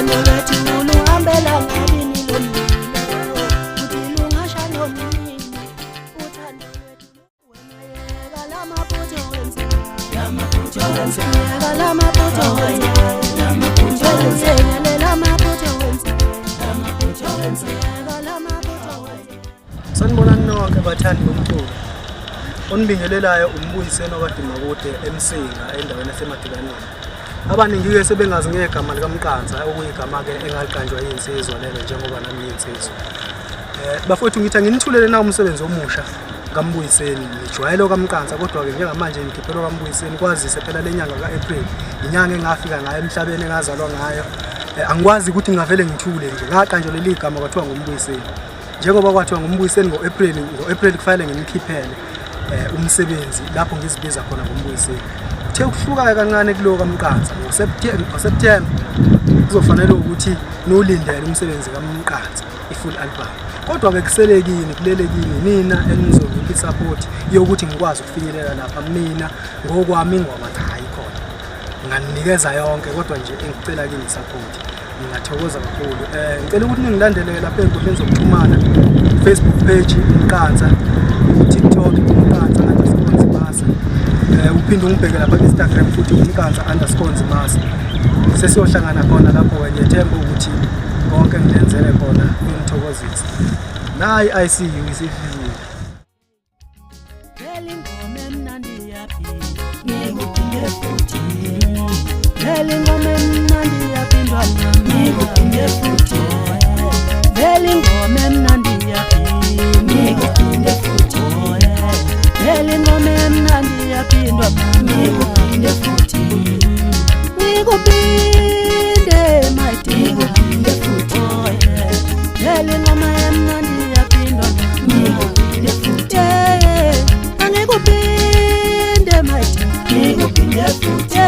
uthando lwethu luhambela ngabini lomlilo uthi lungasha nomnini uthando lwethu wena lamaphutho wenzeka lamaphutho wenzeka lamaphutho wenzeka lamaphutho wenzeka lamaphutho wenzeka lamaphutho wenzeka lamaphutho wenzeka. Sanibonani nonke bathandi bomculo. Onibingelelayo umbuyiseni okade makude eMsinga endaweni yaseMadibaneni. Abaningi-ke sebengazi ngegama likaMqanza okuyigama ke engaliqanjwa yinsizwa lelo njengoba nami yinsizwa. Bafowethu ngithi nginithulele na umsebenzi omusha kaMbuyiseni ngijwayelo kaMqanza kodwa ke njengamanje ngikhiphelo kaMbuyiseni kwazise phela lenyanga kaApril inyanga engafika ngayo emhlabeni engazalwa ngayo. Angikwazi ukuthi ngavele ngithule nje ngaqanjwa leli igama kwathiwa nguMbuyiseni. Njengoba kwathiwa nguMbuyiseni ngo-April kufanele ngimkhiphele umsebenzi lapho ngizibiza khona ngoMbuyiseni. Uthe ukuhluka kancane kulo kaMqanza ngoSeptember kuzofanele ukuthi nolindele umsebenzi kaMqanza ifull album. Kodwa ke kuselekini kulelekini mina enizongipha isupport yokuthi ngikwazi ukufinyelela lapha mina ngokwami ingoma hayi khona. Nganinikeza yonke kodwa nje engicela kini support. Ngingathokoza kakhulu. Ngicela ukuthi ningilandele lapha enkundleni zokuxhumana, Facebook page Mqanza, TikTok Mqanza_Nzimasa. Uphinde ungibheke lapha Instagram futhi Mqanza_Nzimasa. Sesiyohlangana khona lapho ngiyethemba ukuthi konke ngilenzele khona ngithokozisa. Nayi ICU isifile. Ngoma emnandi yaphi ngikuphinde futhi ngoma emnandi yaphindwa ngikuphinde futhi ngoma emnandi yaphi ngikuphinde futhi ngoma emnandi yaphindwa ngikuphinde futhi ngikuphinde mathi ngikuphinde futhi ngoma emnandi yaphindwa ngikuphinde futhi angikuphinde mathi ngikuphinde futhi